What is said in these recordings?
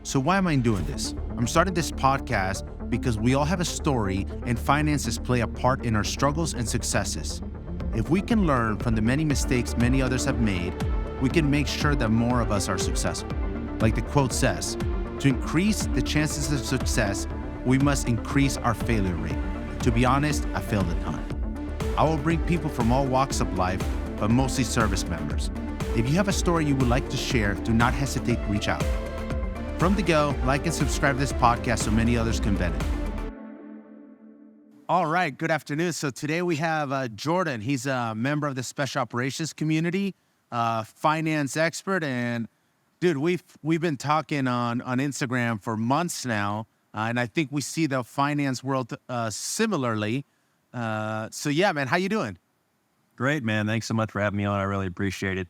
So why am I doing this? I'm starting this podcast because we all have a story and finances play a part in our struggles and successes. If we can learn from the many mistakes many others have made, we can make sure that more of us are successful. Like the quote says, to increase the chances of success, we must increase our failure rate. To be honest, I failed a ton. I will bring people from all walks of life, but mostly service members. If you have a story you would like to share, do not hesitate to reach out. From the go, like and subscribe to this podcast so many others can benefit. All right, good afternoon. So today we have Jordan. He's a member of the special operations community, finance expert. And dude, we've been talking on Instagram for months now. And I think we see the finance world similarly. So yeah, man, how you doing? Great, man. Thanks so much for having me on. I really appreciate it.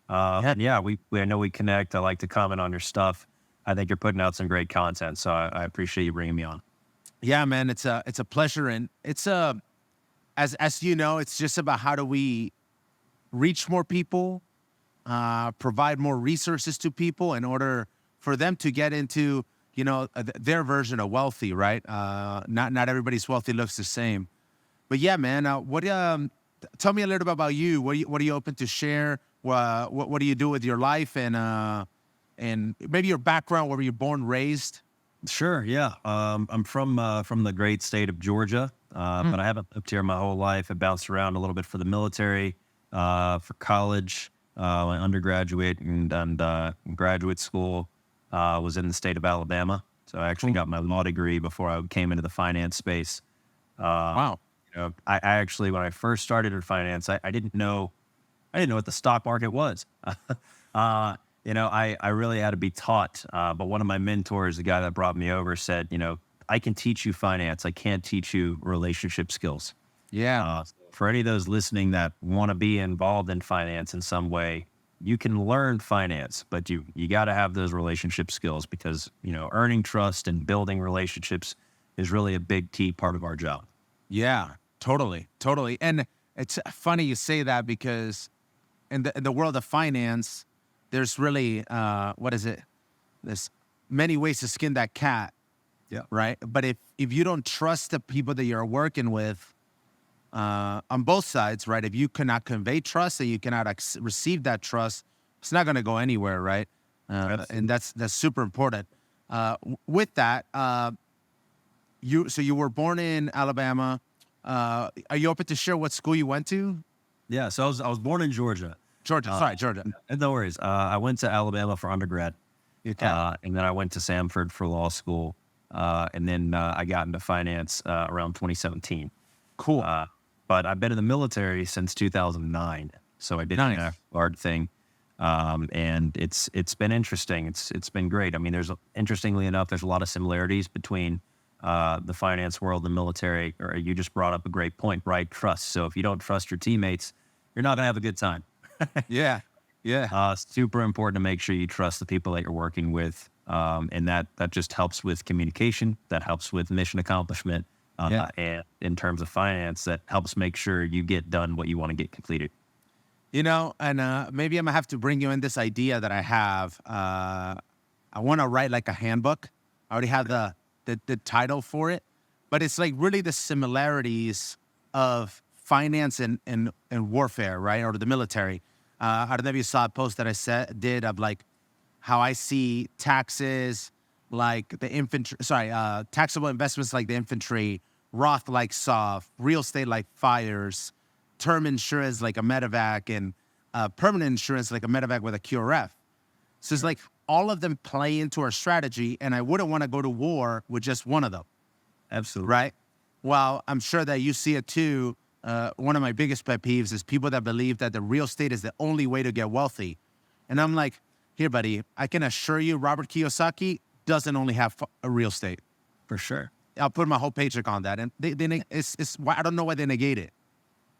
I know we connect. I like to comment on your stuff. I think you're putting out some great content, so I appreciate you bringing me on. Yeah, man, it's a pleasure, and it's as you know, it's just about how do we reach more people, provide more resources to people in order for them to get into their version of wealthy, right? Not everybody's wealthy looks the same, but yeah, man. Tell me a little bit about you. What are you open to share? What do you do with your life, and maybe your background, where were you born, raised? Sure, yeah. I'm from the great state of Georgia, but I haven't lived here my whole life. I bounced around a little bit for the military, for college, my undergraduate and graduate school was in the state of Alabama. So I actually got my law degree before I came into the finance space. Wow. I actually, when I first started in finance, I didn't know what the stock market was. I really had to be taught. But one of my mentors, the guy that brought me over, said, I can teach you finance. I can't teach you relationship skills. Yeah. For any of those listening that want to be involved in finance in some way, you can learn finance, but you got to have those relationship skills because, earning trust and building relationships is really a big key part of our job. Yeah, totally. And it's funny you say that because in the world of finance, there's really, there's many ways to skin that cat. Yeah. Right. But if you don't trust the people that you're working with on both sides, right, if you cannot convey trust and you cannot receive that trust, it's not going to go anywhere. Right. And that's super important. With that, you were born in Alabama. Are you open to share what school you went to? Yeah. So I was born in Georgia. Georgia. No worries. I went to Alabama for undergrad, and then I went to Samford for law school, and then I got into finance around 2017. Cool. But I've been in the military since 2009, so I did a hard thing, and it's been interesting. It's been great. I mean, interestingly enough, there's a lot of similarities between the finance world and the military. Or you just brought up a great point, right? Trust. So if you don't trust your teammates, you're not gonna have a good time. Yeah. Super important to make sure you trust the people that you're working with. And that just helps with communication. That helps with mission accomplishment. And in terms of finance, that helps make sure you get done what you want to get completed. And maybe I'm going to have to bring you in this idea that I have. I want to write like a handbook. I already have the title for it. But it's like really the similarities of finance and warfare, right? Or the military. I don't know if you saw a post that I did of like how I see taxes like the infantry, taxable investments like the infantry, Roth like soft, real estate like fires, term insurance like a medevac, and permanent insurance like a medevac with a QRF. So it's like all of them play into our strategy, and I wouldn't want to go to war with just one of them. Absolutely. Right? Well, I'm sure that you see it too. One of my biggest pet peeves is people that believe that the real estate is the only way to get wealthy. And I'm like, here, buddy, I can assure you Robert Kiyosaki doesn't only have a real estate. For sure. I'll put my whole paycheck on that. And it's I don't know why they negate it.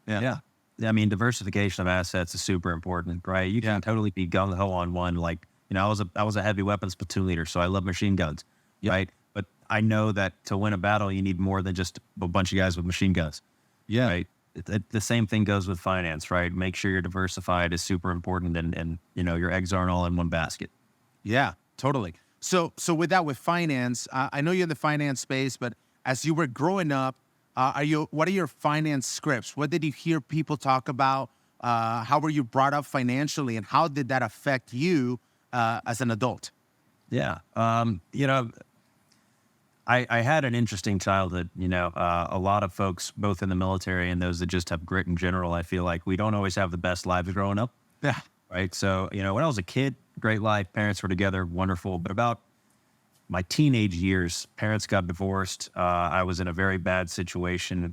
Yeah. I mean, diversification of assets is super important, right? You can totally be gung-ho on one. Like, I was a heavy weapons platoon leader, so I love machine guns, right? But I know that to win a battle, you need more than just a bunch of guys with machine guns. Yeah. Right. The same thing goes with finance, right? Make sure you're diversified is super important, and your eggs aren't all in one basket. Yeah, totally. So with that, with finance, I know you're in the finance space, but as you were growing up, what are your finance scripts? What did you hear people talk about? How were you brought up financially, and how did that affect you as an adult? Yeah. I had an interesting childhood. A lot of folks, both in the military and those that just have grit in general, I feel like we don't always have the best lives growing up. Yeah. Right. So, when I was a kid, great life, parents were together, wonderful. But about my teenage years, parents got divorced. I was in a very bad situation.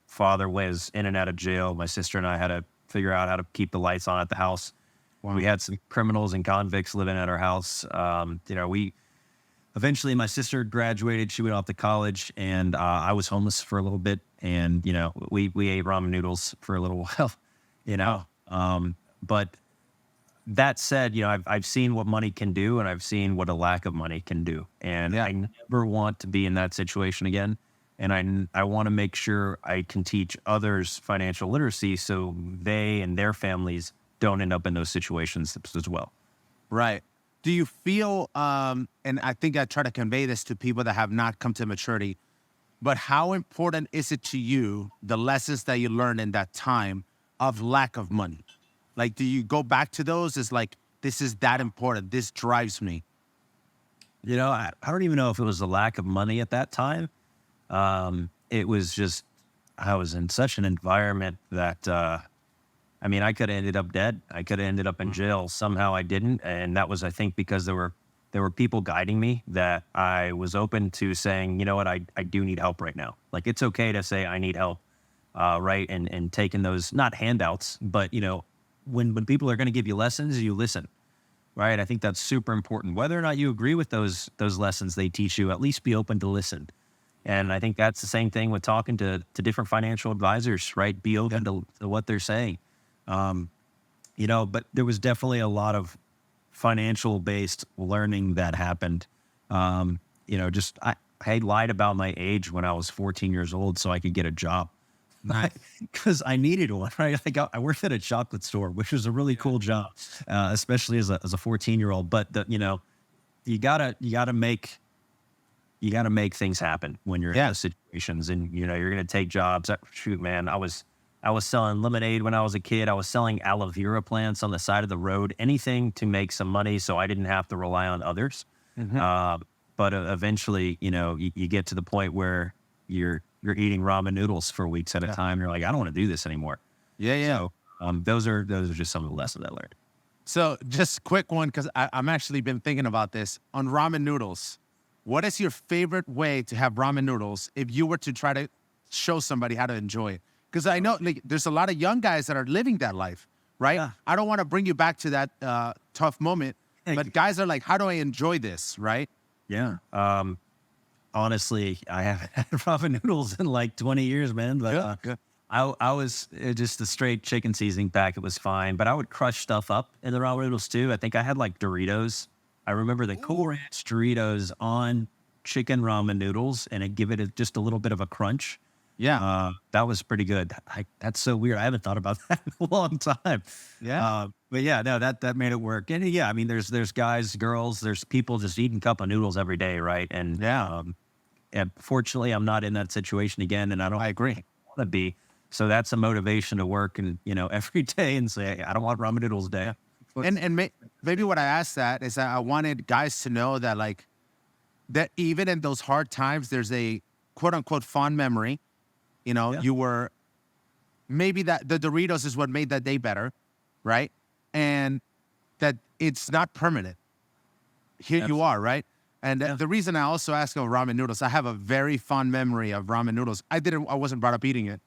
Father was in and out of jail. My sister and I had to figure out how to keep the lights on at the house. Wow. We had some criminals and convicts living at our house. We eventually, my sister graduated. She went off to college, and I was homeless for a little bit. And we ate ramen noodles for a little while. But that said, I've seen what money can do, and I've seen what a lack of money can do. And I never want to be in that situation again. And I want to make sure I can teach others financial literacy so they and their families don't end up in those situations as well. Right. Do you feel, and I think I try to convey this to people that have not come to maturity, but how important is it to you, the lessons that you learned in that time of lack of money? Like, do you go back to those? It's like, this is that important. This drives me. I don't even know if it was the lack of money at that time. It was just, I was in such an environment that, I could have ended up dead. I could have ended up in jail. Somehow I didn't. And that was, I think, because there were people guiding me, that I was open to saying, you know what, I do need help right now. Like, it's okay to say I need help, right? And taking those, not handouts, but, when people are going to give you lessons, you listen, right? I think that's super important. Whether or not you agree with those lessons they teach you, at least be open to listen. And I think that's the same thing with talking to different financial advisors, right? Be open to what they're saying. But there was definitely a lot of financial based learning that happened. I lied about my age when I was 14 years old so I could get a job. Nice. Because I needed one, right? I worked at a chocolate store, which was a really cool job, especially as a 14-year-old. But you gotta make things happen when you're in those situations, and you're going to take jobs. Shoot, man, I was selling lemonade when I was a kid. I was selling aloe vera plants on the side of the road, anything to make some money so I didn't have to rely on others. Mm-hmm. But eventually, you get to the point where you're eating ramen noodles for weeks at a time. You're like, I don't want to do this anymore. Yeah. So those are just some of the lessons I learned. So just quick one, because I'm actually been thinking about this on ramen noodles. What is your favorite way to have ramen noodles if you were to try to show somebody how to enjoy it? Because I know there's a lot of young guys that are living that life, right? Yeah. I don't want to bring you back to that tough moment, but guys are like, how do I enjoy this, right? Yeah. Honestly, I haven't had ramen noodles in like 20 years, man. But I was just the straight chicken seasoning pack. It was fine, but I would crush stuff up in the ramen noodles too. I think I had like Doritos. I remember the Cool Ranch Doritos on chicken ramen noodles, and it give it just a little bit of a crunch. Yeah. That was pretty good. That's so weird. I haven't thought about that in a long time. Yeah. But yeah, no, that made it work. And yeah, there's guys, girls, there's people just eating cup of noodles every day, right? And and fortunately, I'm not in that situation again, and I agree. Want to be. So that's a motivation to work and every day and say, I don't want ramen noodles today. And maybe what I asked that is that I wanted guys to know that that even in those hard times, there's a quote unquote fond memory. You were maybe that the Doritos is what made that day better, right? And that it's not permanent. Here you are, right? And the reason I also ask of ramen noodles, I have a very fond memory of ramen noodles. I wasn't brought up eating it.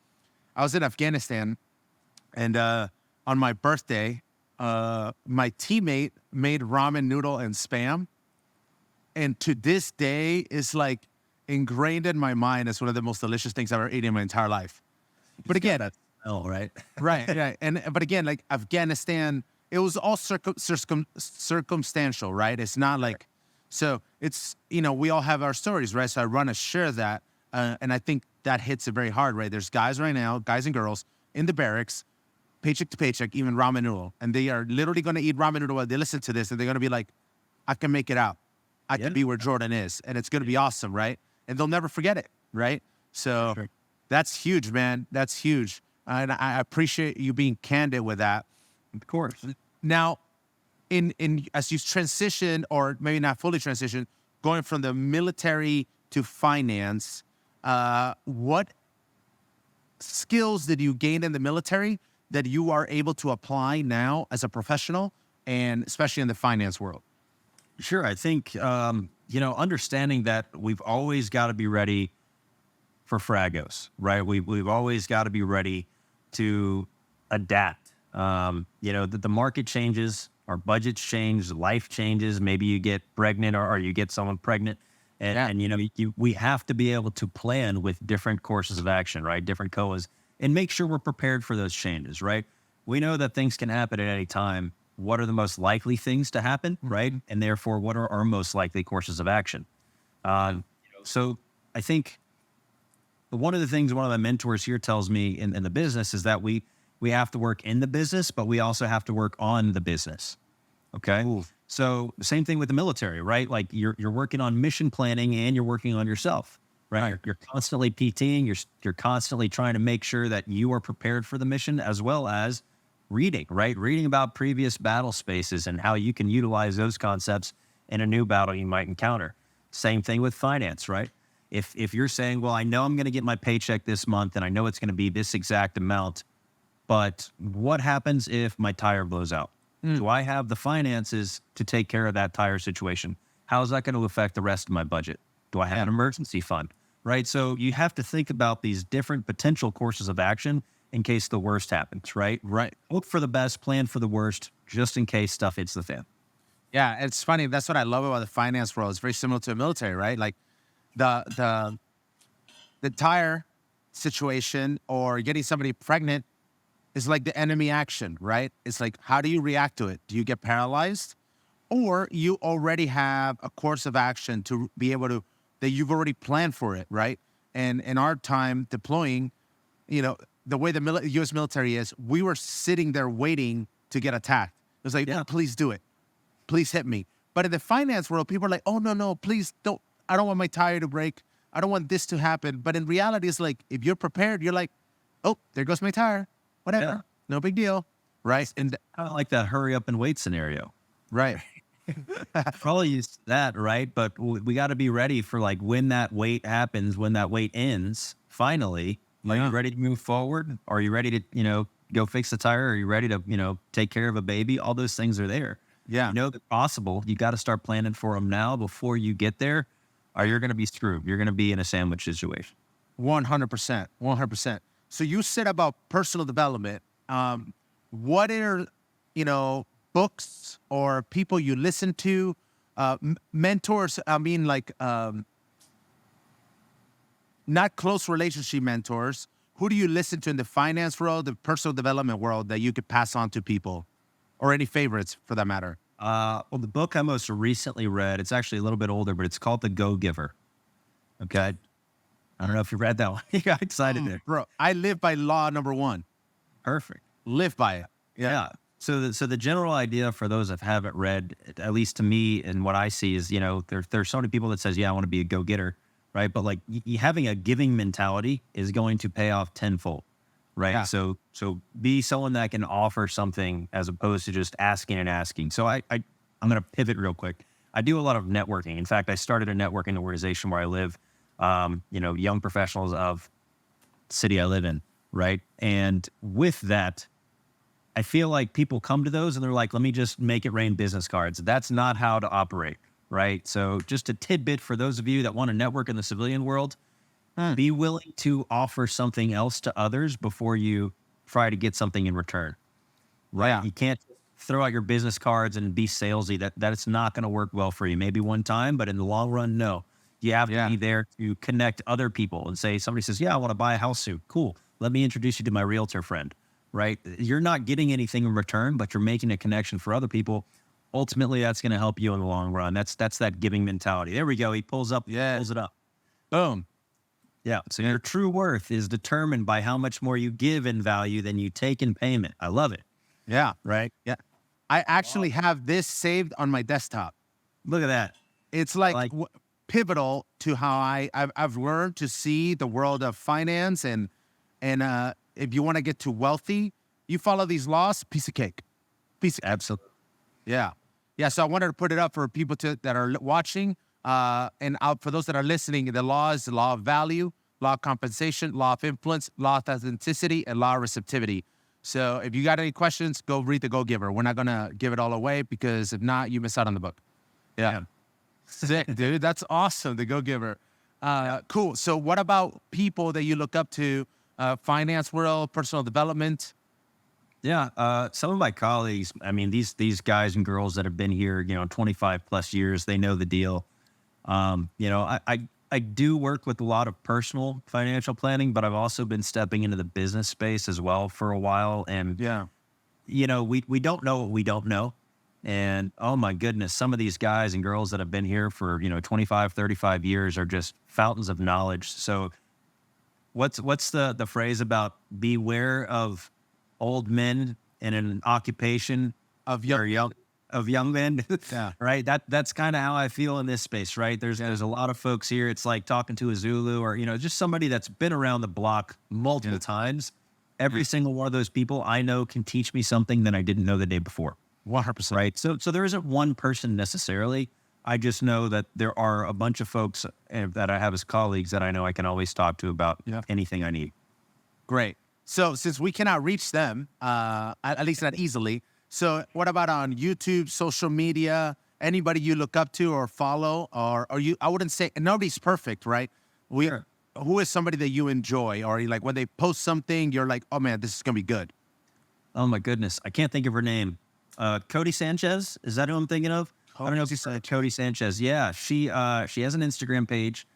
I was in Afghanistan, and on my birthday, my teammate made ramen noodle and Spam. And to this day, it's like ingrained in my mind as one of the most delicious things I've ever eaten in my entire life. But again, right. right. But again, like Afghanistan, it was all circumstantial, right? It's not like, so it's, we all have our stories, right? So I want to share that. And I think that hits it very hard, right? There's guys right now, guys and girls in the barracks, paycheck to paycheck, even ramen noodle. And they are literally going to eat ramen noodle while they listen to this. And they're going to be like, I can make it out. I can be where Jordan is, and it's going to be awesome, right? And they'll never forget it, right? So that's huge, man. That's huge. And I appreciate you being candid with that. Of course. Now, in as you transition, or maybe not fully transition, going from the military to finance, what skills did you gain in the military that you are able to apply now as a professional, and especially in the finance world? Sure. I think, understanding that we've always got to be ready for fragos, right? We've always got to be ready to adapt. The market changes, our budgets change, life changes. Maybe you get pregnant or you get someone pregnant. We have to be able to plan with different courses of action, right? Different COAs, and make sure we're prepared for those changes, right? We know that things can happen at any time. What are the most likely things to happen, right? And therefore, what are our most likely courses of action? So I think one of the things one of my mentors here tells me in the business is that we have to work in the business, but we also have to work on the business. Okay. Ooh. So same thing with the military, right? Like you're working on mission planning and you're working on yourself, right? You're constantly PTing. You're constantly trying to make sure that you are prepared for the mission, as well as reading, right? Reading about previous battle spaces and how you can utilize those concepts in a new battle you might encounter. Same thing with finance, right? If you're saying, well, I know I'm going to get my paycheck this month and I know it's going to be this exact amount, but what happens if my tire blows out? Do I have the finances to take care of that tire situation? How is that going to affect the rest of my budget? Do I have an emergency fund, right? So you have to think about these different potential courses of action in case the worst happens, right? Right. Hope for the best, plan for the worst, just in case stuff hits the fan. Yeah, it's funny. That's what I love about the finance world. It's very similar to the military, right? Like the tire situation or getting somebody pregnant is like the enemy action, right? It's like, how do you react to it? Do you get paralyzed? Or you already have a course of action to be able to, that you've already planned for it, right? And in our time deploying, the way the U.S. military is, we were sitting there waiting to get attacked. It was like, please do it. Please hit me. But in the finance world, people are like, oh, no, please don't. I don't want my tire to break. I don't want this to happen. But in reality, it's like, if you're prepared, you're like, oh, there goes my tire. Whatever. Yeah. No big deal. Right. And I don't like that hurry up and wait scenario. Right. Probably use that, right? But we got to be ready for like when that wait happens, when that wait ends, finally. Are you ready to move forward? Are you ready to, go fix the tire? Are you ready to, take care of a baby? All those things are there. Yeah. You know they're possible. You got to start planning for them now before you get there, or you're going to be screwed. You're going to be in a sandwich situation. 100%. 100%. So you said about personal development. What are, books or people you listen to, mentors? I mean, like, not close relationship mentors. Who do you listen to in the finance world, the personal development world that you could pass on to people, or any favorites for that matter? Well, the book I most recently read, it's actually a little bit older, but it's called The Go-Giver. Okay. I don't know if you read that one. You got excited there. Bro, I live by law number 1. Perfect. Live by it. Yeah. So the general idea for those that haven't read, at least to me and what I see is, there's so many people that says, yeah, I want to be a go-getter, right? But like having a giving mentality is going to pay off tenfold, right? Yeah. So be someone that can offer something as opposed to just asking and asking. So I'm going to pivot real quick. I do a lot of networking. In fact, I started a networking organization where I live, young professionals of the city I live in, right? And with that, I feel like people come to those and they're like, let me just make it rain business cards. That's not how to operate, right? So just a tidbit for those of you that want to network in the civilian world, be willing to offer something else to others before you try to get something in return, right? Yeah. You can't throw out your business cards and be salesy. That it's not going to work well for you. Maybe one time, but in the long run, no. You have to be there to connect other people and say, somebody says, yeah, I want to buy a house suit. Cool. Let me introduce you to my realtor friend, right? You're not getting anything in return, but you're making a connection for other people. Ultimately, that's going to help you in the long run. That's that giving mentality. There we go. He pulls it up. Boom. Yeah. So your true worth is determined by how much more you give in value than you take in payment. I love it. Yeah. Right? Yeah. I actually have this saved on my desktop. Look at that. It's like, Like- pivotal to how I've learned to see the world of finance, and if you want to get to wealthy, you follow these laws. Piece of cake. Piece of cake. Absolutely. Yeah. Yeah. So I wanted to put it up for people that are watching. For those that are listening, the law is the law of value, law of compensation, law of influence, law of authenticity, and law of receptivity. So if you got any questions, go read The Go-Giver. We're not going to give it all away, because if not, you miss out on the book. Yeah. Sick, dude. That's awesome. The Go-Giver. Cool. So what about people that you look up to, finance world, personal development? Yeah, some of my colleagues, I mean, these guys and girls that have been here, 25 plus years, they know the deal. I do work with a lot of personal financial planning, but I've also been stepping into the business space as well for a while. And, Yeah. we don't know what we don't know. And oh my goodness, some of these guys and girls that have been here for, 25, 35 years are just fountains of knowledge. So what's the phrase about beware of old men in an occupation Of young men? Yeah. Right. That's kind of how I feel in this space, right? There's a lot of folks here. It's like talking to a Zulu, or, just somebody that's been around the block multiple times. Every single one of those people I know can teach me something that I didn't know the day before. 100%. Right. So there isn't one person necessarily. I just know that there are a bunch of folks that I have as colleagues that I know I can always talk to about anything I need. Great. So since we cannot reach them, at least not easily, so what about on YouTube, social media, anybody you look up to or follow, or you? I wouldn't say nobody's perfect, right? Sure. Who is somebody that you enjoy, or you like when they post something, you're like, oh man, this is gonna be good. Oh my goodness, I can't think of her name. Cody Sanchez, is that who I'm thinking of? I don't know if you said Cody Sanchez. Yeah, she has an Instagram page,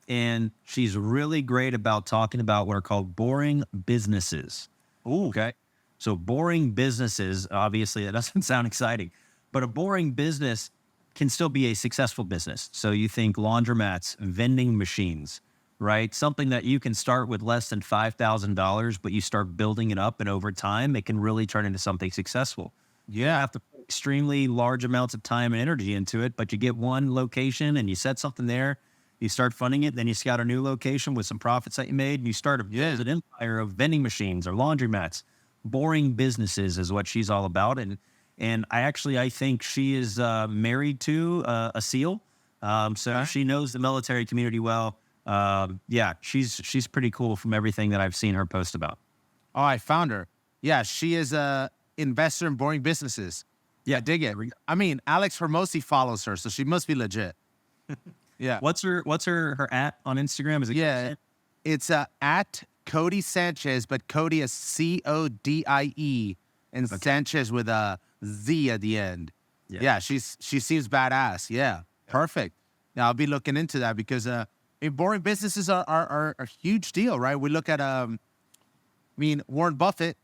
and she's really great about talking about what are called boring businesses. Ooh. Okay. So boring businesses, obviously that doesn't sound exciting, but a boring business can still be a successful business. So you think laundromats, vending machines, right? Something that you can start with less than $5,000, but you start building it up, and over time, it can really turn into something successful. You have to put extremely large amounts of time and energy into it, but you get one location and you set something there, you start funding it, then you scout a new location with some profits that you made, and you start an empire of vending machines or laundromats. Boring businesses is what she's all about. And I think she is married to a SEAL. So she knows the military community well. She's pretty cool from everything that I've seen her post about. Oh, I found her. Yeah, she is a investor in boring businesses. Yeah, dig it. I mean, Alex Hermosi follows her, so she must be legit. Yeah. What's her at on Instagram? Is it It's at Cody Sanchez, but Cody is CODIE, and Sanchez with a Z at the end. Yeah, she seems badass. Yeah, perfect. Now I'll be looking into that, because boring businesses are a huge deal, right? We look at Warren Buffett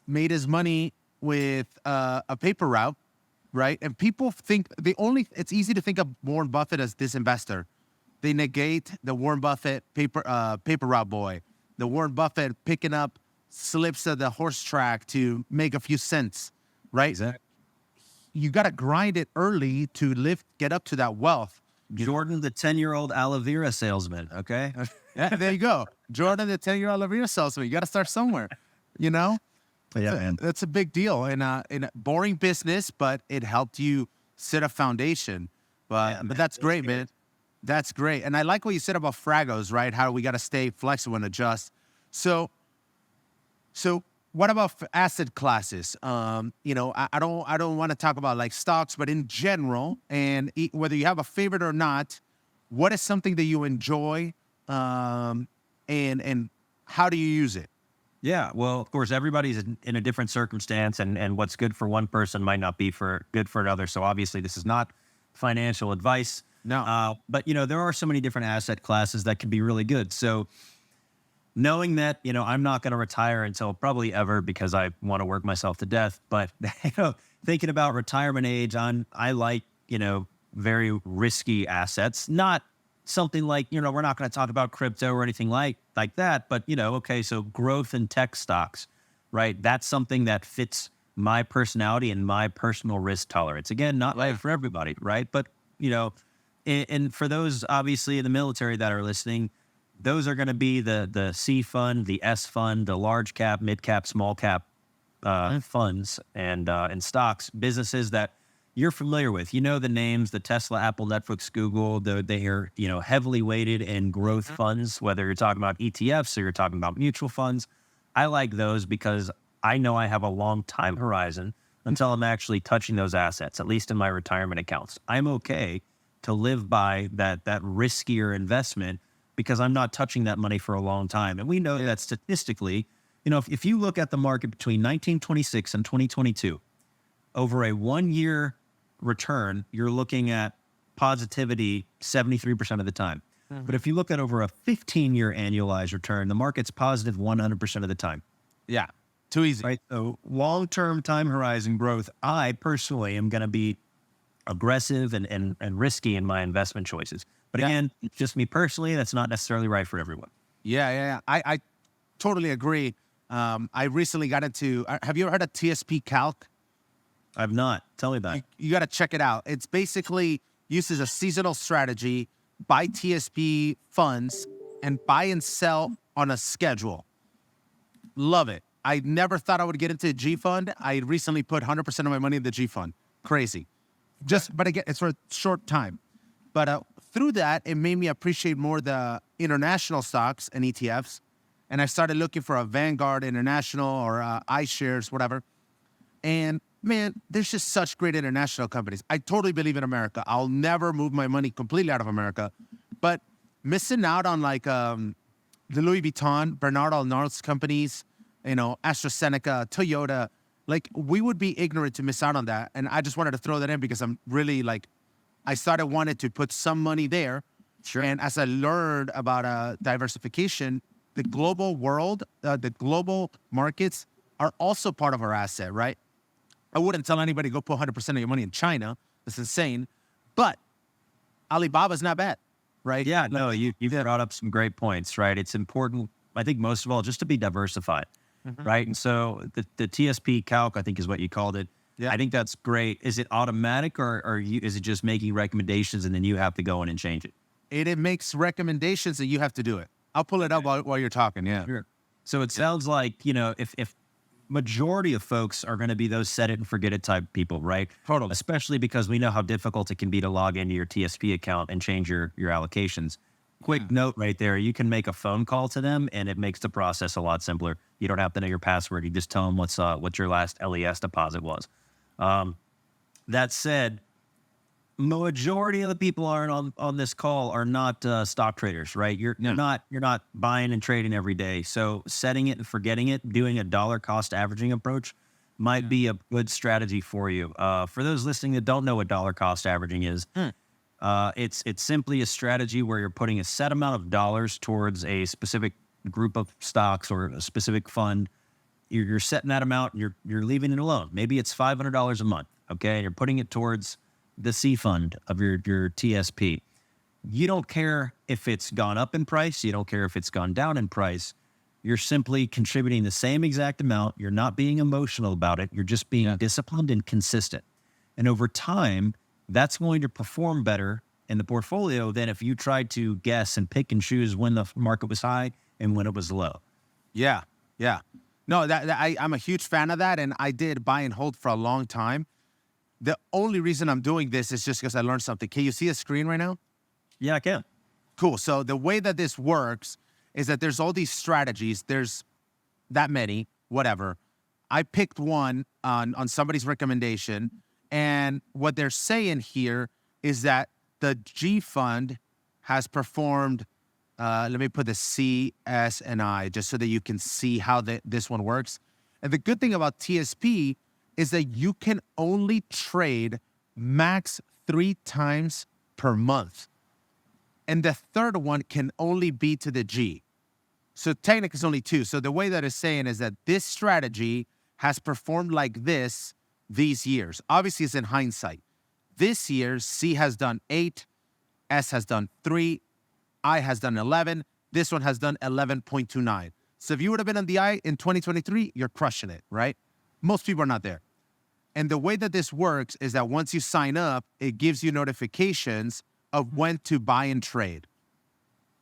made his money with a paper route, right? And people think it's easy to think of Warren Buffett as this investor. They negate the Warren Buffett paper route boy, the Warren Buffett picking up slips of the horse track to make a few cents, right? Exactly. You got to grind it early to get up to that wealth. Jordan, the 10-year-old aloe vera salesman. Okay. Yeah, there you go. Jordan, the 10-year-old aloe vera salesman. You got to start somewhere, Yeah, man. That's a big deal in a boring business, but it helped you set a foundation. But that's great, man. That's great. And I like what you said about Fragos, right? How we got to stay flexible and adjust. So what about asset classes? I don't want to talk about like stocks, but in general, and whether you have a favorite or not, what is something that you enjoy, and how do you use it? Yeah, well, of course, everybody's in a different circumstance, and what's good for one person might not be good for another. So obviously, this is not financial advice. No. But there are so many different asset classes that can be really good. So knowing that, I'm not going to retire until probably ever, because I want to work myself to death. But thinking about retirement age, I like very risky assets, not something like, we're not going to talk about crypto or anything like that, but so growth in tech stocks, right? That's something that fits my personality and my personal risk tolerance. Again, not right for everybody, right? But And for those obviously in the military that are listening, those are going to be the C fund, the S fund, the large cap, mid cap, small cap funds and stocks, businesses that you're familiar with. You know the names: the Tesla, Apple, Netflix, Google. They are heavily weighted in growth funds. Whether you're talking about ETFs or you're talking about mutual funds, I like those because I know I have a long time horizon until I'm actually touching those assets, at least in my retirement accounts. I'm okay to live by that riskier investment because I'm not touching that money for a long time. And we know that statistically, if you look at the market between 1926 and 2022, over a 1 year return, you're looking at positivity 73% of the time. But if you look at over a 15-year annualized return, the market's positive 100% of the time. Yeah. Too easy. Right. So long-term time horizon growth, I personally am going to be aggressive and risky in my investment choices. But again, just me personally, that's not necessarily right for everyone. Yeah. I totally agree. I recently got into, have you ever heard of TSP Calc? I've not. Tell me about it. You got to check it out. It's basically uses a seasonal strategy, buy TSP funds, and buy and sell on a schedule. Love it. I never thought I would get into a G fund. I recently put 100% of my money in the G fund. Crazy. But again, it's for a short time. But through that, it made me appreciate more the international stocks and ETFs. And I started looking for a Vanguard International or iShares, whatever. And man, there's just such great international companies. I totally believe in America. I'll never move my money completely out of America. But missing out on like the Louis Vuitton, Bernard Arnault's companies, AstraZeneca, Toyota, like we would be ignorant to miss out on that. And I just wanted to throw that in because I'm really I started wanting to put some money there. Sure. And as I learned about diversification, the global world, the global markets are also part of our asset, right? I wouldn't tell anybody go put 100% of your money in China. That's insane. But Alibaba's not bad, right? Yeah, no, you've brought up some great points, right? It's important, I think most of all, just to be diversified, right? And so the TSP Calc, I think is what you called it. Yeah. I think that's great. Is it automatic or is it just making recommendations and then you have to go in and change it? It makes recommendations and you have to do it. I'll pull it up while you're talking, yeah. Sure. So it sounds like, if majority of folks are going to be those set it and forget it type people, right? Totally. Especially because we know how difficult it can be to log into your TSP account and change your allocations. Quick note right there, you can make a phone call to them and it makes the process a lot simpler. You don't have to know your password. You just tell them what your last LES deposit was. That said, majority of the people on this call are not stock traders, right? You're not buying and trading every day. So setting it and forgetting it, doing a dollar cost averaging approach might be a good strategy for you. For those listening that don't know what dollar cost averaging is, it's simply a strategy where you're putting a set amount of dollars towards a specific group of stocks or a specific fund. You're setting that amount and you're leaving it alone. Maybe it's $500 a month, okay? And you're putting it towards the C fund of your TSP. You don't care if it's gone up in price. You don't care if it's gone down in price. You're simply contributing the same exact amount. You're not being emotional about it. You're just being disciplined and consistent. And over time, that's going to perform better in the portfolio than if you tried to guess and pick and choose when the market was high and when it was low. Yeah. No, I'm a huge fan of that, and I did buy and hold for a long time. The only reason I'm doing this is just because I learned something. Can you see a screen right now? Yeah, I can. Cool. So the way that this works is that there's all these strategies. There's that many, whatever. I picked one on somebody's recommendation, and what they're saying here is that the G fund has performed. Let me put the C, S, and I just so that you can see how this one works. And the good thing about TSP is that you can only trade max 3 times per month. And the third one can only be to the G. So technically it's only 2. So the way that it's saying is that this strategy has performed like this these years. Obviously it's in hindsight. This year, C has done 8, S has done 3, I has done 11. This one has done 11.29. So if you would have been on the I in 2023, you're crushing it, right? Most people are not there. And the way that this works is that once you sign up, it gives you notifications of when to buy and trade,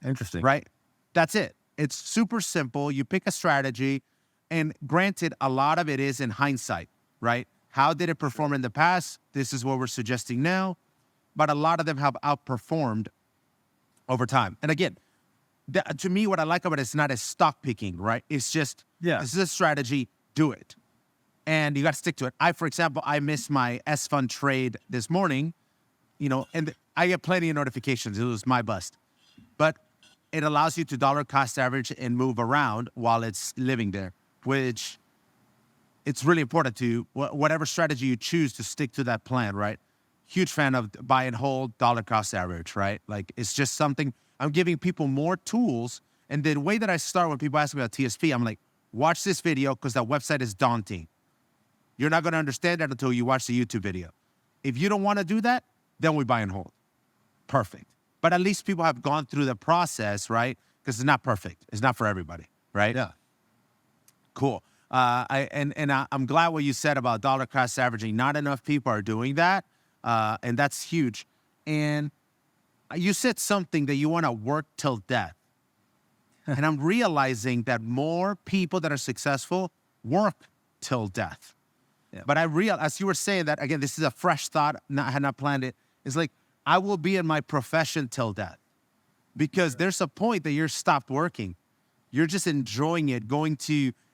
Interesting. right? That's it. It's super simple. You pick a strategy, and granted, a lot of it is in hindsight, right? How did it perform in the past? This is what we're suggesting now. But a lot of them have outperformed over time. And again, to me, what I like about it is not as stock picking, right? It's just, this is a strategy, do it. And you got to stick to it. For example, I missed my S Fund trade this morning, and I get plenty of notifications. It was my bust. But it allows you to dollar cost average and move around while it's living there, which it's really important to, whatever strategy you choose, to stick to that plan, right? Huge fan of buy and hold, dollar cost average, right? Like, it's just something, I'm giving people more tools. And the way that I start when people ask me about TSP, I'm like, watch this video because that website is daunting. You're not going to understand that until you watch the YouTube video. If you don't want to do that, then we buy and hold. Perfect. But at least people have gone through the process, right? Because it's not perfect. It's not for everybody, right? Yeah. Cool. I'm glad what you said about dollar cost averaging. Not enough people are doing that, and that's huge. And you said something that you want to work till death. And I'm realizing that more people that are successful work till death. Yeah. But as you were saying that, again, this is a fresh thought, I had not planned it. It's like, I will be in my profession till death. Because there's a point that you're stopped working. You're just enjoying it,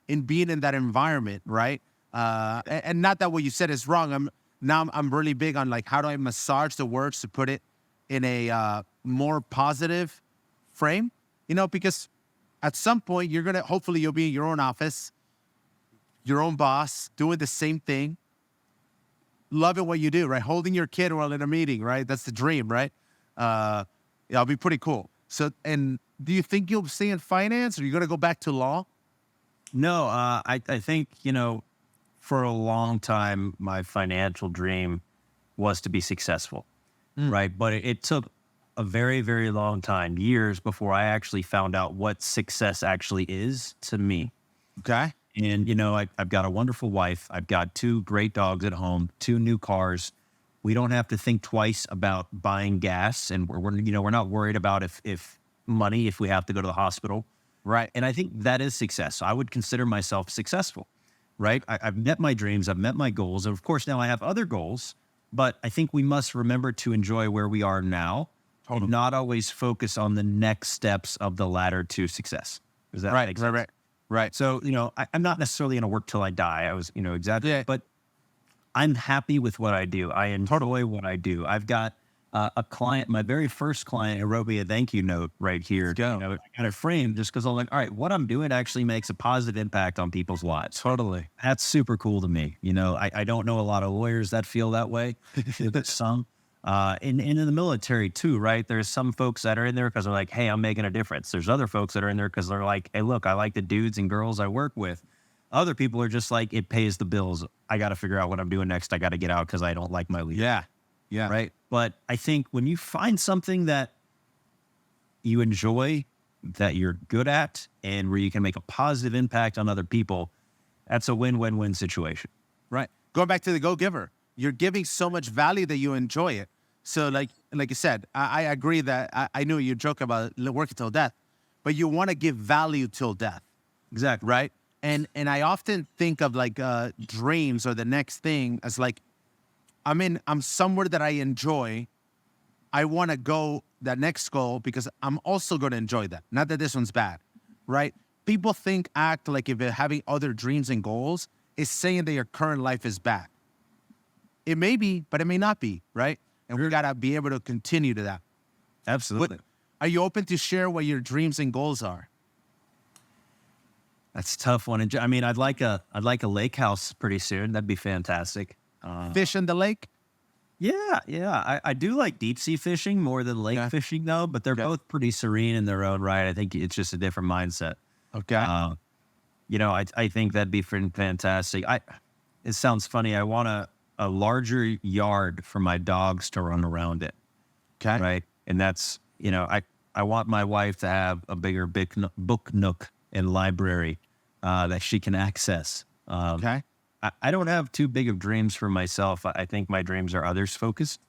and being in that environment, right? And not that what you said is wrong. I'm really big on, like, how do I massage the words to put it in a more positive frame? Because at some point hopefully you'll be in your own office, your own boss, doing the same thing, loving what you do, right? Holding your kid while in a meeting, right? That's the dream, right? It'll be pretty cool. So, and do you think you'll stay in finance, or are you going to go back to law? No, I think, for a long time, my financial dream was to be successful, right? But it took a very, very long time, years, before I actually found out what success actually is to me. Okay. And, I've got a wonderful wife. I've got 2 great dogs at home, 2 new cars. We don't have to think twice about buying gas. And we're not worried about if we have to go to the hospital. Right. And I think that is success. I would consider myself successful, right? I've met my dreams. I've met my goals. And of course, now I have other goals. But I think we must remember to enjoy where we are now. Totally. And not always focus on the next steps of the ladder to success. Does that make sense? Right. So, I'm not necessarily going to work till I die. I was, exactly. Yeah. But I'm happy with what I do. I enjoy what I do. I've got a client, my very first client, who wrote me a thank you note right here. I got it framed just because I'm like, all right, what I'm doing actually makes a positive impact on people's lives. Totally. That's super cool to me. I don't know a lot of lawyers that feel that way. Some. In the military too, right? There's some folks that are in there because they're like, hey, I'm making a difference. There's other folks that are in there because they're like, hey, look, I like the dudes and girls I work with. Other people are just like, it pays the bills. I got to figure out what I'm doing next. I got to get out because I don't like my leader. Yeah. Right. But I think when you find something that you enjoy, that you're good at, and where you can make a positive impact on other people, that's a win-win-win situation. Right. Going back to the go-giver, you're giving so much value that you enjoy it. So like you said, I agree that I knew you joke about working till death, but you want to give value till death. Exactly. Right. And I often think of like dreams or the next thing as like, I'm somewhere that I enjoy. I want to go that next goal because I'm also going to enjoy that. Not that this one's bad, right? People act like if they're having other dreams and goals is saying that your current life is bad. It may be, but it may not be, right? And we got to be able to continue to that. Absolutely. Are you open to share what your dreams and goals are? That's a tough one. I mean, I'd like a lake house pretty soon. That'd be fantastic. Fish in the lake? Yeah. I do like deep sea fishing more than lake fishing though, but they're both pretty serene in their own right. I think it's just a different mindset. Okay. I think that'd be fantastic. It sounds funny. I want a larger yard for my dogs to run around it. Okay. Right. And that's, I want my wife to have a bigger book nook and library that she can access. Okay. I don't have too big of dreams for myself. I think my dreams are others focused,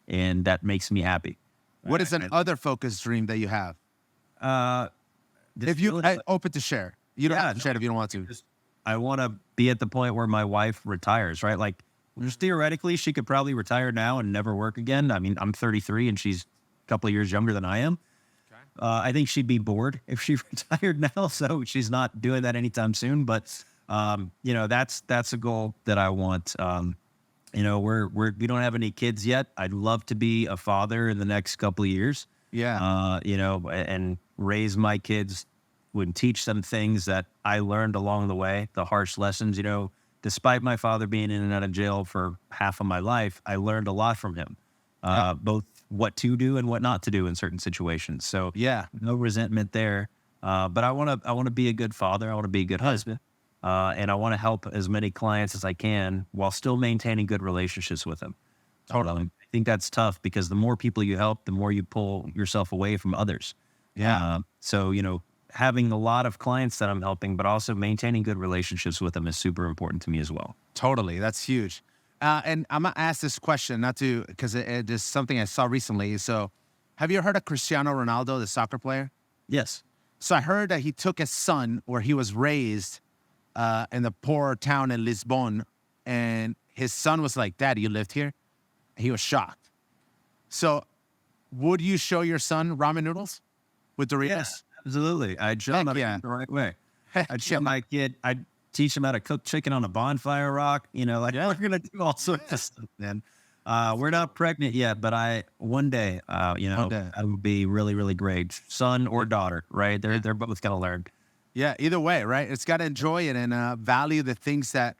and that makes me happy. What is an other focused dream that you have? Just If you really- open to share, you don't Yeah, have to share it if you don't want to. I want to be at the point where my wife retires, right? Like, just theoretically, she could probably retire now and never work again. I mean, I'm 33 and she's a couple of years younger than I am. Okay. I think she'd be bored if she retired now, so she's not doing that anytime soon. But that's a goal that I want. We don't have any kids yet. I'd love to be a father in the next couple of years. Yeah. And raise my kids, would teach them things that I learned along the way, the harsh lessons. Despite my father being in and out of jail for half of my life, I learned a lot from him, both what to do and what not to do in certain situations. So Yeah. no resentment there. But I want to be a good father. I want to be a good husband. And I want to help as many clients as I can while still maintaining good relationships with them. Totally. I think that's tough because the more people you help, the more you pull yourself away from others. Yeah. Having a lot of clients that I'm helping, but also maintaining good relationships with them is super important to me as well. Totally. That's huge. And I'm going to ask this question, because it is something I saw recently. So have you heard of Cristiano Ronaldo, the soccer player? Yes. So I heard that he took his son, where he was raised in the poor town in Lisbon, and his son was like, "Dad, you lived here?" He was shocked. So would you show your son ramen noodles with Doritos? Yes, absolutely. I'd show him how to yeah. cook the right way. I'd show my kid, I'd teach him how to cook chicken on a bonfire rock. We're going to do all sorts of stuff, man. We're not pregnant yet, but one day, that would be really, really great. Son or daughter, right? They're both going to learn. Yeah, either way, right? It's got to enjoy it and value the things that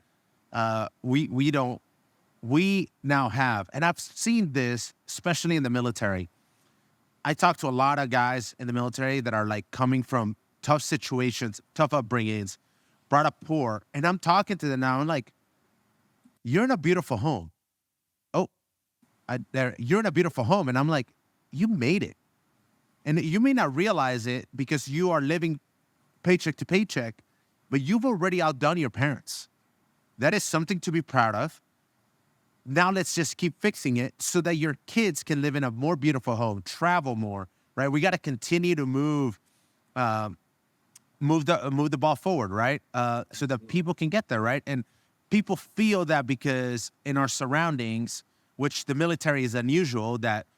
we now have. And I've seen this, especially in the military. I talk to a lot of guys in the military that are like coming from tough situations, tough upbringings, brought up poor. And I'm talking to them now. I'm like, you're in a beautiful home. Oh, you're in a beautiful home. And I'm like, you made it. And you may not realize it because you are living paycheck to paycheck, but you've already outdone your parents. That is something to be proud of. Now let's just keep fixing it so that your kids can live in a more beautiful home, travel more, right? We got to continue to move the ball forward, right? So that people can get there, right? And people feel that because in our surroundings, which the military is unusual, that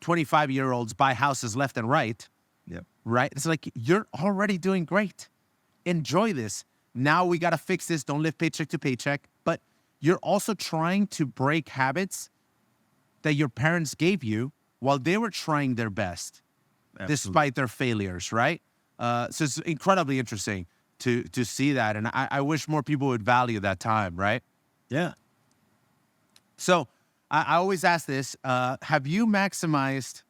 25-year-olds buy houses left and right. Yep. Right? It's like, you're already doing great. Enjoy this. Now we got to fix this. Don't live paycheck to paycheck. But you're also trying to break habits that your parents gave you while they were trying their best, despite their failures, right? So it's incredibly interesting to see that. And I wish more people would value that time, right? Yeah. So I always ask this, have you maximized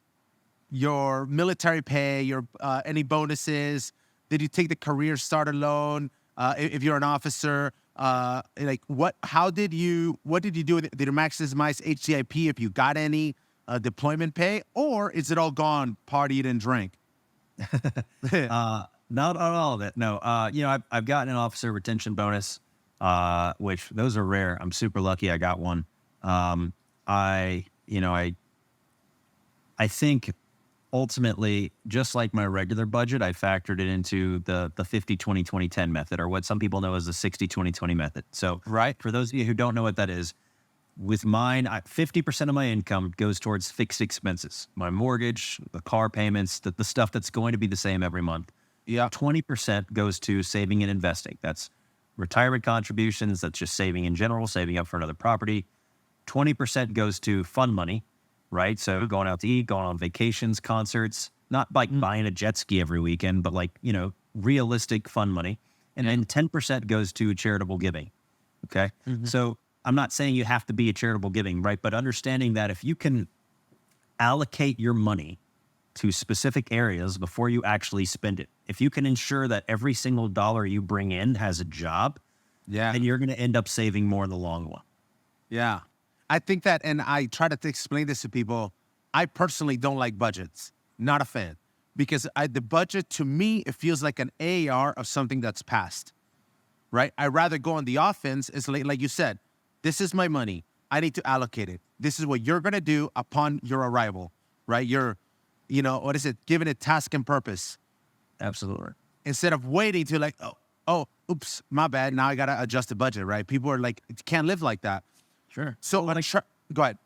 your military pay, your any bonuses? Did you take the career starter loan? If you're an officer, what did you do? Did you maximize HCIP if you got any deployment pay, or is it all gone, partied and drank? Not all of it. No. I've gotten an officer retention bonus, which those are rare. I'm super lucky I got one. I think ultimately, just like my regular budget, I factored it into the 50-20-20-10 method, or what some people know as the 60-20-20 method. So, right. For those of you who don't know what that is, with mine, 50% of my income goes towards fixed expenses, my mortgage, the car payments, the stuff that's going to be the same every month. Yeah. 20% goes to saving and investing. That's retirement contributions. That's just saving in general, saving up for another property. 20% goes to fun money, right? So going out to eat, going on vacations, concerts, not like buying a jet ski every weekend, but like, realistic fun money. And then 10% goes to charitable giving. Okay. Mm-hmm. So I'm not saying you have to be a charitable giving, right? But understanding that if you can allocate your money to specific areas before you actually spend it, if you can ensure that every single dollar you bring in has a job, then you're going to end up saving more in the long run. Yeah. I think that, and I try to explain this to people, I personally don't like budgets. Not a fan. Because the budget, to me, it feels like an AAR of something that's past, right? I'd rather go on the offense. It's like you said, this is my money. I need to allocate it. This is what you're going to do upon your arrival, right? what is it? Giving it task and purpose Absolutely. instead of waiting to like, oops, my bad. Now I got to adjust the budget, right? People are like, you can't live like that. Sure. So go ahead.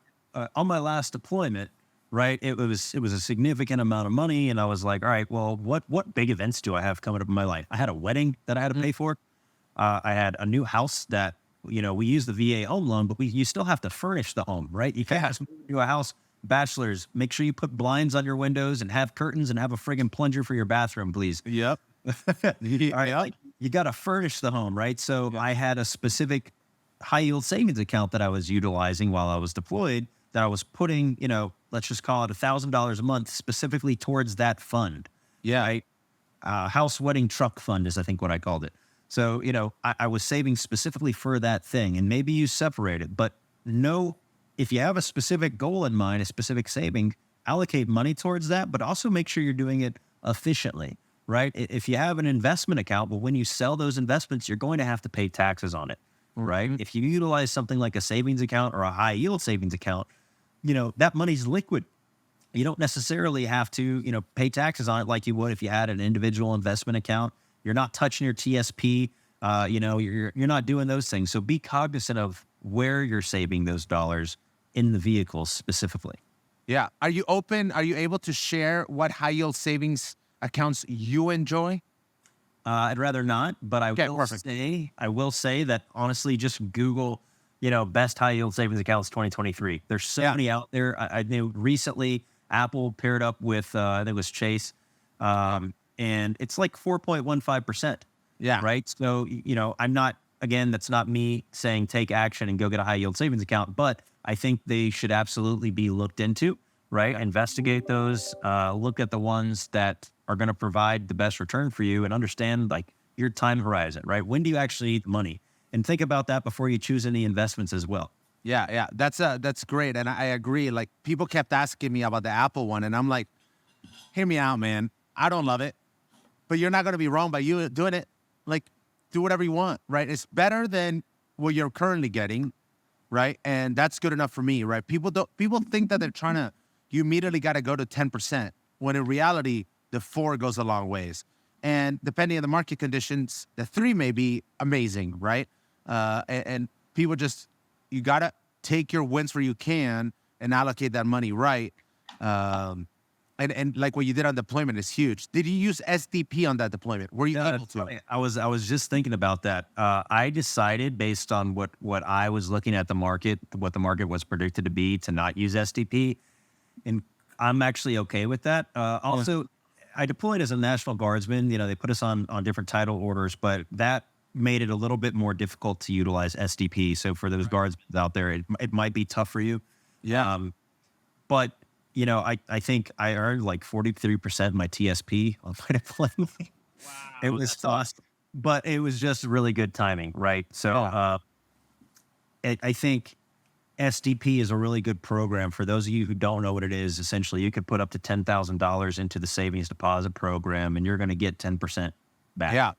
On my last deployment, right, it was a significant amount of money, and I was like, all right, well, what big events do I have coming up in my life? I had a wedding that I had to pay for. I had a new house that, we use the VA home loan, but you still have to furnish the home, right? You can't just move into a house. Bachelors, make sure you put blinds on your windows and have curtains and have a friggin' plunger for your bathroom, please. Yep. All right, like, you got to furnish the home, right? So I had a specific high yield savings account that I was utilizing while I was deployed, that I was putting, let's just call it $1,000 a month specifically towards that fund. Yeah. Right? House wedding truck fund is, I think, what I called it. So, I was saving specifically for that thing, and maybe you separate it, but if you have a specific goal in mind, a specific saving, allocate money towards that, but also make sure you're doing it efficiently, right? If you have an investment account, but when you sell those investments, you're going to have to pay taxes on it, right? If you utilize something like a savings account or a high yield savings account, that money's liquid. You don't necessarily have to, pay taxes on it like you would if you had an individual investment account. You're not touching your TSP. You're not doing those things. So be cognizant of where you're saving those dollars in the vehicles specifically. Yeah. Are you able to share what high yield savings accounts you enjoy? I'd rather not, but I will say that honestly, just Google, best high yield savings accounts 2023. There's so many out there. I knew recently Apple paired up with, I think it was Chase, and it's like 4.15%. Yeah. Right. So, I'm not, again, that's not me saying take action and go get a high yield savings account, but I think they should absolutely be looked into, right? Investigate those, look at the ones that are going to provide the best return for you, and understand like your time horizon, right? When do you actually need the money? And think about that before you choose any investments as well. Yeah. That's great. And I agree. Like, people kept asking me about the Apple one, and I'm like, hear me out, man. I don't love it, but you're not going to be wrong by you doing it. Like, do whatever you want, right? It's better than what you're currently getting, right? And that's good enough for me, right? People think that you immediately got to go to 10%, when in reality, the 4 goes a long ways. And depending on the market conditions, the 3 may be amazing, right? And people you got to take your wins where you can and allocate that money right. And like what you did on deployment is huge. Did you use SDP on that deployment? Were you able to? I was just thinking about that. I decided based on what I was looking at the market, what the market was predicted to be, to not use SDP, and I'm actually okay with that. Also, I deployed as a National Guardsman. They put us on different title orders, but that made it a little bit more difficult to utilize SDP. So for those guardsmen out there, it might be tough for you. Yeah. But I think I earned like 43% of my TSP on my deployment. Wow. It was awesome, but it was just really good timing, right? So I think SDP is a really good program. For those of you who don't know what it is, essentially you could put up to $10,000 into the savings deposit program, and you're going to get 10% back. Yeah.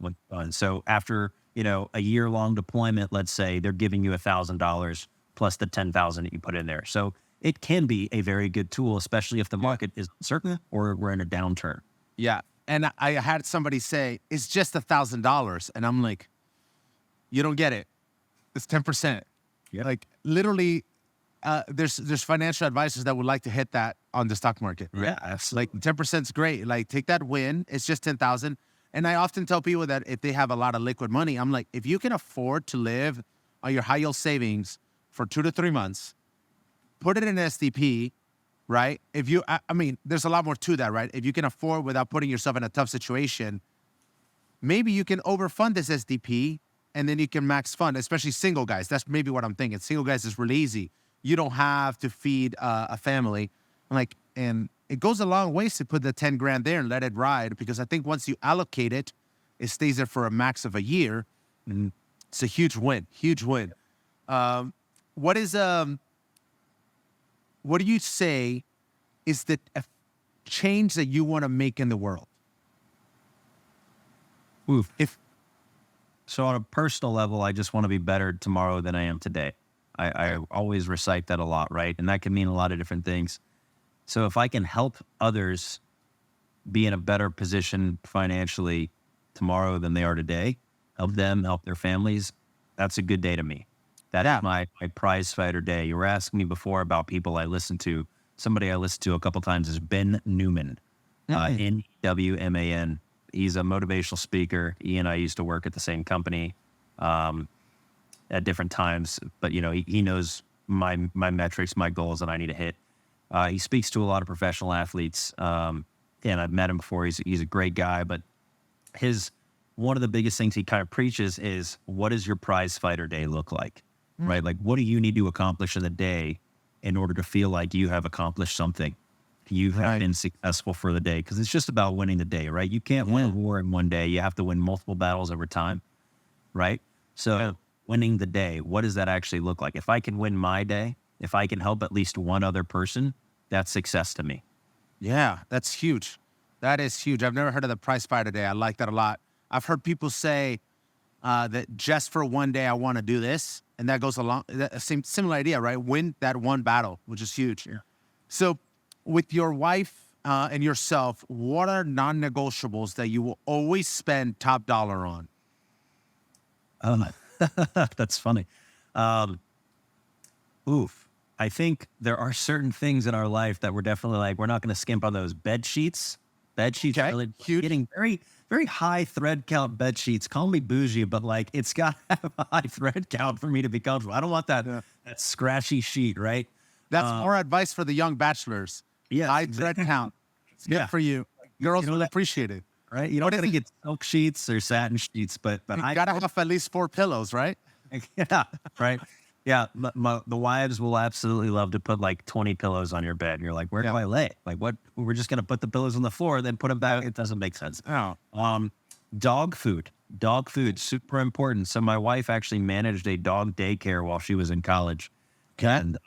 So after a year-long deployment, let's say, they're giving you $1,000 plus the $10,000 that you put in there. So it can be a very good tool, especially if the market is uncertain or we're in a downturn. Yeah. And I had somebody say, it's just $1,000. And I'm like, you don't get it. It's 10%. Yeah. Like, literally, there's financial advisors that would like to hit that on the stock market. Right? Yeah, absolutely. Like, 10% is great. Like, take that win. It's just 10,000. And I often tell people that if they have a lot of liquid money, I'm like, if you can afford to live on your high yield savings for 2 to 3 months, put it in SDP, right? I mean, there's a lot more to that, right? If you can afford without putting yourself in a tough situation, maybe you can overfund this SDP, and then you can max fund, especially single guys. That's maybe what I'm thinking. Single guys is really easy. You don't have to feed a family. And it goes a long ways to put the 10 grand there and let it ride, because I think once you allocate it, it stays there for a max of a year. And it's a huge win, huge win. What do you say is the change that you want to make in the world? Oof. So on a personal level, I just want to be better tomorrow than I am today. I always recite that a lot, right? And that can mean a lot of different things. So if I can help others be in a better position financially tomorrow than they are today, help them, help their families, that's a good day to me. That's my prize fighter day. You were asking me before about people I listen to. Somebody I listened to a couple times is Ben Newman, Nwman. He's a motivational speaker. He and I used to work at the same company at different times, but he knows my metrics, my goals that I need to hit. He speaks to a lot of professional athletes, and I've met him before. He's a great guy, but one of the biggest things he kind of preaches is, what does your prize fighter day look like? Right? Like, what do you need to accomplish in the day in order to feel like you have accomplished something? You have been successful for the day, because it's just about winning the day, right? You can't win a war in one day. You have to win multiple battles over time, right? So winning the day, what does that actually look like? If I can win my day, if I can help at least one other person, that's success to me. Yeah, that's huge. That is huge. I've never heard of the prize fighter day. I like that a lot. I've heard people say that just for one day I want to do this, and that goes along. Same similar idea, right? Win that one battle, which is huge. Yeah. So, with your wife and yourself, what are non-negotiables that you will always spend top dollar on? That's funny. I think there are certain things in our life that we're definitely like, we're not going to skimp on those. Bed sheets. Bed sheets are really huge. Getting very, very high thread count bed sheets. Call me bougie, but like, it's got to have a high thread count for me to be comfortable. I don't want that scratchy sheet, right? That's more advice for the young bachelors. Yeah. High thread count. It's good for you. Girls will appreciate it. Right? You don't got to get silk sheets or satin sheets, but you got to have at least 4 pillows, right? Yeah, right. Yeah, the wives will absolutely love to put like 20 pillows on your bed. And you're like, where do I lay? Like, what? We're just going to put the pillows on the floor, then put them back. It doesn't make sense. Oh. Dog food, super important. So my wife actually managed a dog daycare while she was in college. Okay. And,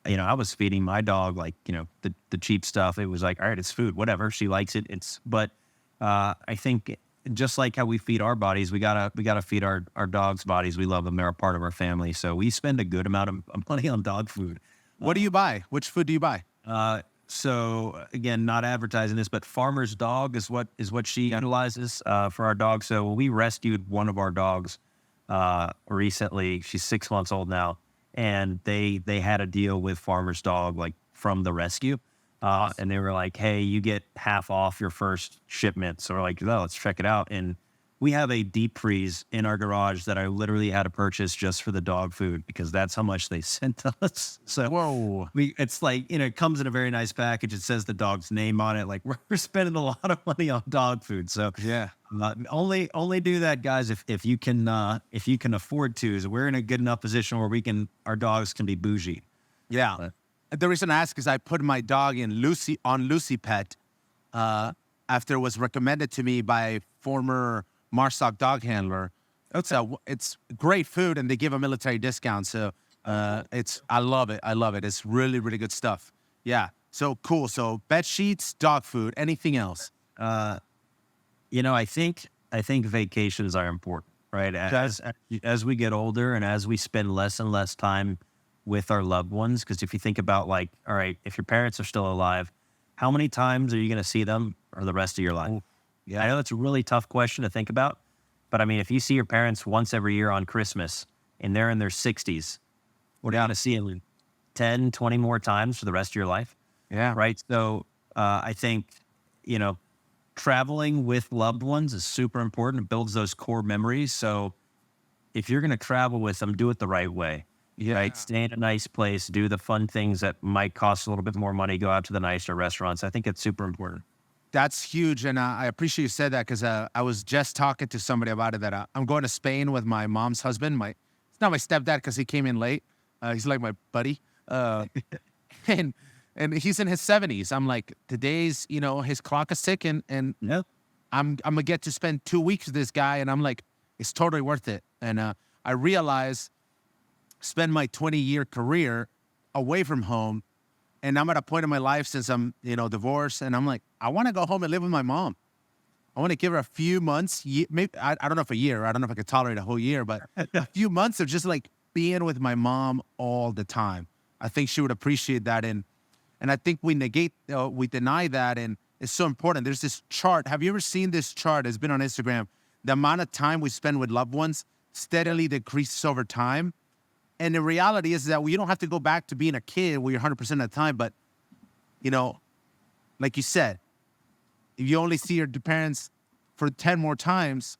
I was feeding my dog like, the cheap stuff. It was like, all right, it's food, whatever. She likes it. But I think just like how we feed our bodies, we gotta feed our dogs' bodies. We love them; they're a part of our family. So we spend a good amount of money on dog food. What do you buy? Which food do you buy? So again, not advertising this, but Farmer's Dog is what she utilizes for our dog. So we rescued one of our dogs recently. She's 6 months old now, and they had a deal with Farmer's Dog, like from the rescue. And they were like, hey, you get half off your first shipment. So we're like, oh, let's check it out. And we have a deep freeze in our garage that I literally had to purchase just for the dog food, because that's how much they sent us. So it's like, it comes in a very nice package. It says the dog's name on it. Like, we're spending a lot of money on dog food. So only do that, guys, if you can afford to. So we're in a good enough position where our dogs can be bougie. Yeah. The reason I ask is I put my dog on Lucy Pet after it was recommended to me by a former Marsoc dog handler. It's great food, and they give a military discount. So I love it. I love it. It's really, really good stuff. Yeah. So cool. So bed sheets, dog food, anything else? I think vacations are important, right? As we get older and as we spend less and less time with our loved ones, because if you think about, like, all right, if your parents are still alive, how many times are you going to see them for the rest of your life? Yeah, I know that's a really tough question to think about, but I mean, if you see your parents once every year on Christmas and they're in their 60s, what are you going to see them 10, 20 more times for the rest of your life? Yeah. Right. So I think, traveling with loved ones is super important. It builds those core memories. So if you're going to travel with them, do it the right way. Yeah. Right. Stay in a nice place, do the fun things that might cost a little bit more money, go out to the nicer restaurants. I think it's super important. That's huge. And I appreciate you said that, because I was just talking to somebody about it, that I'm going to Spain with my mom's husband. It's not my stepdad because he came in late. He's like my buddy. And he's in his 70s. I'm like, today's, his clock is ticking, and I'm going to get to spend 2 weeks with this guy. And I'm like, it's totally worth it. And I realize spend my 20-year career away from home, and I'm at a point in my life since I'm, divorced, and I'm like, I want to go home and live with my mom. I want to give her a few months, maybe I don't know if a year. I don't know if I could tolerate a whole year, but a few months of just like being with my mom all the time. I think she would appreciate that. And And I think we we deny that, and it's so important. There's this chart. Have you ever seen this chart? It's been on Instagram. The amount of time we spend with loved ones steadily decreases over time. And the reality is that we don't have to go back to being a kid where you're 100% of the time. But, you know, like you said, if you only see your parents for 10 more times,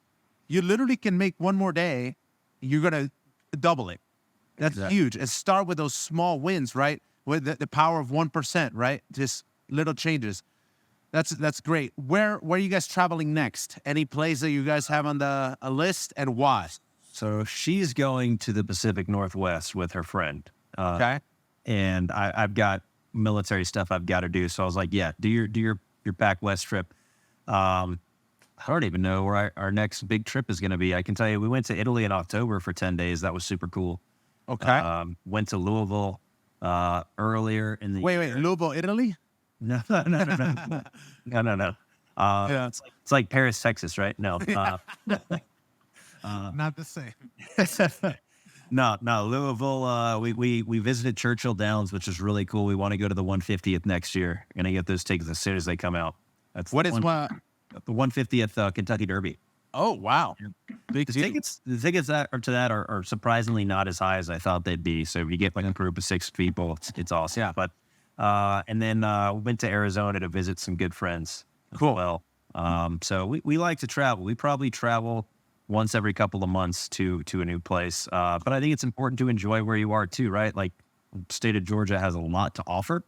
you literally can make one more day. You're going to double it. That's huge. And start with those small wins, right? With the power of 1%, right? Just little changes. That's great. Where are you guys traveling next? Any place that you guys have on a list, and why? So she's going to the Pacific Northwest with her friend. Okay. And I've got military stuff I've got to do. So I was like, yeah, do your Pac West trip. I don't even know where our next big trip is going to be. I can tell you, we went to Italy in October for 10 days. That was super cool. Okay. Went to Louisville earlier in the Wait, Louisville, Italy? No. Yeah. It's like Paris, Texas, right? No. Not the same. No, Louisville. We visited Churchill Downs, which is really cool. We want to go to the 150th next year. Gonna get those tickets as soon as they come out. That's What the is one- what? the 150th Kentucky Derby. Oh, wow. Big The deal. tickets to that are surprisingly not as high as I thought they'd be. So if you get like a group of 6 people, it's awesome. Yeah. But and then went to Arizona to visit some good friends. Cool. Well, so we like to travel. We probably travel once every couple of months to a new place. But I think it's important to enjoy where you are too, right? Like, the state of Georgia has a lot to offer.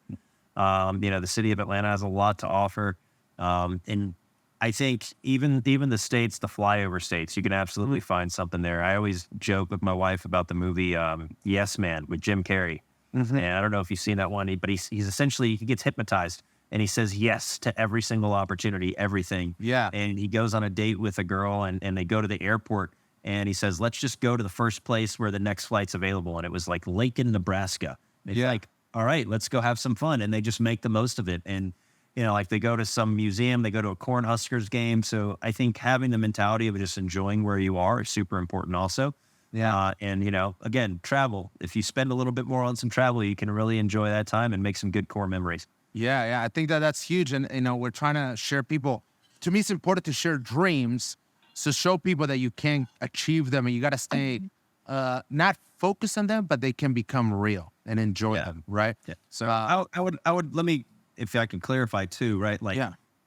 The city of Atlanta has a lot to offer. And I think even the states, the flyover states, you can absolutely find something there. I always joke with my wife about the movie Yes Man with Jim Carrey. And I don't know if you've seen that one, but he's essentially, he gets hypnotized and he says yes to every single opportunity, everything. Yeah. And he goes on a date with a girl and they go to the airport and he says, let's just go to the first place where the next flight's available. And it was like Lincoln, Nebraska. And he's like, all right, let's go have some fun. And they just make the most of it. And like they go to some museum, they go to a Cornhuskers game. So I think having the mentality of just enjoying where you are is super important also. Yeah. And, again, travel. If you spend a little bit more on some travel, you can really enjoy that time and make some good core memories. Yeah. I think that's huge. And, we're trying to share people. To me, it's important to share dreams to show people that you can achieve them, and you got to stay not focused on them, but they can become real and enjoy them. Right. Yeah. So I would, let me, if I can clarify too, right? Like,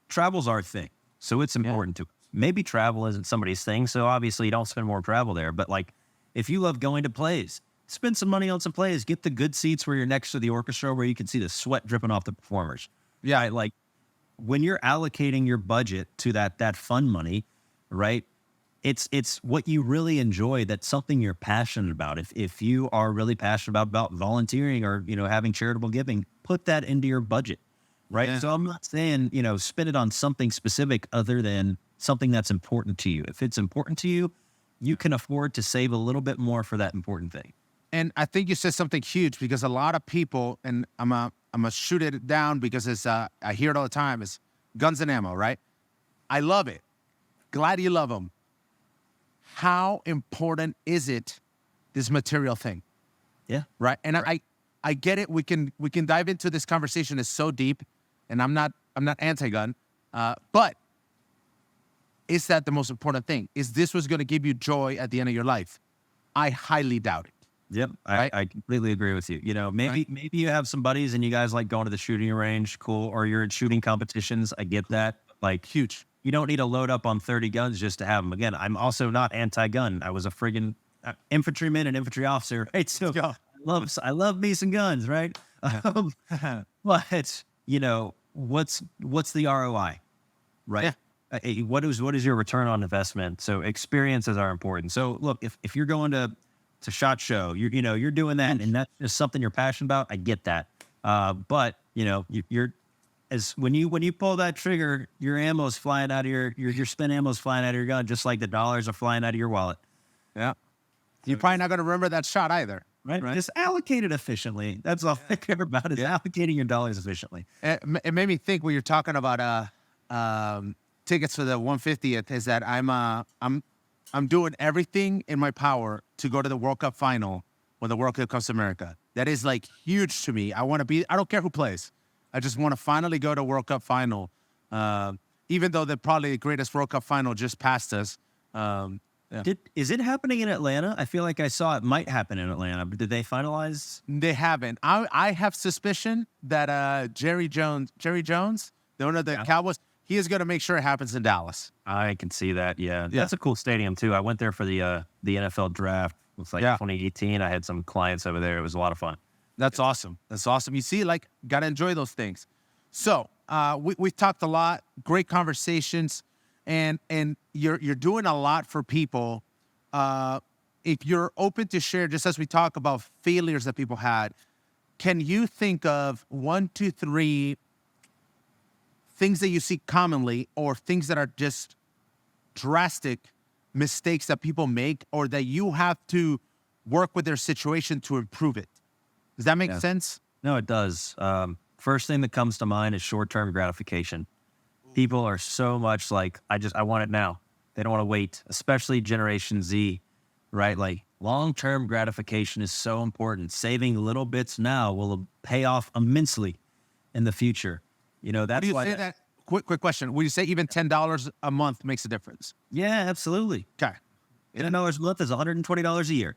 travel's our thing. So it's important to us. Maybe travel isn't somebody's thing. So obviously you don't spend more travel there. But like, if you love going to plays, spend some money on some plays, get the good seats where you're next to the orchestra, where you can see the sweat dripping off the performers. Yeah. Like, when you're allocating your budget to that fun money, right? It's what you really enjoy. That's something you're passionate about. If you are really passionate about volunteering or, having charitable giving, put that into your budget. Right. Yeah. So I'm not saying, spend it on something specific other than something that's important to you. If it's important to you, you can afford to save a little bit more for that important thing. And I think you said something huge, because a lot of people, and I'm gonna shoot it down because it's I hear it all the time, is guns and ammo, right? I love it. Glad you love them. How important is it, this material thing? Yeah. Right. And I get it. We can dive into this conversation. It's so deep, and I'm not anti-gun, but is that the most important thing? Is this what's going to give you joy at the end of your life? I highly doubt it. Yep. I completely agree with you. Maybe you have some buddies and you guys like going to the shooting range, cool, or you're in shooting competitions. I get that. Like, Huge. You don't need to load up on 30 guns just to have them. Again, I'm also not anti-gun. I was a friggin' infantryman and infantry officer, right? So I love me some guns, right? But what's the ROI, right? Yeah. What is your return on investment? So experiences are important. So look, if you're going to SHOT Show, you're doing that, and that's just something you're passionate about. I get that. But you're when you pull that trigger, your ammo's flying out of your spent ammo's flying out of your gun, just like the dollars are flying out of your wallet. Yeah. You're probably not going to remember that shot either. Right? Just allocate it efficiently. That's all I care about, is allocating your dollars efficiently. It made me think, when you're talking about tickets for the 150th, is that I'm doing everything in my power to go to the World Cup final when the World Cup comes to America. That is like huge to me. I want to be. I don't care who plays. I just want to finally go to World Cup final. Even though the probably the greatest World Cup final just passed us. Yeah. Is it happening in Atlanta? I feel like I saw it might happen in Atlanta, but did they finalize? They haven't. I have suspicion that Jerry Jones, the owner of the Cowboys, he is going to make sure it happens in Dallas. I can see that. Yeah. That's a cool stadium too. I went there for the NFL draft. It was like 2018. I had some clients over there. It was a lot of fun. That's awesome. That's awesome. You see, like, got to enjoy those things. So we've talked a lot, great conversations, and you're doing a lot for people. If you're open to share, just as we talk about failures that people had, can you think of 1, 2, 3 things that you see commonly, or things that are just drastic mistakes that people make, or that you have to work with their situation to improve it? Does that make sense? No, it does. First thing that comes to mind is short-term gratification. People are so much like, I want it now. They don't want to wait, especially Generation Z, right? Like, long-term gratification is so important. Saving little bits now will pay off immensely in the future. You know, that's why. Say that? Quick question. Would you say even $10 a month makes a difference? Yeah, absolutely. Okay. $10 a month is $120 a year.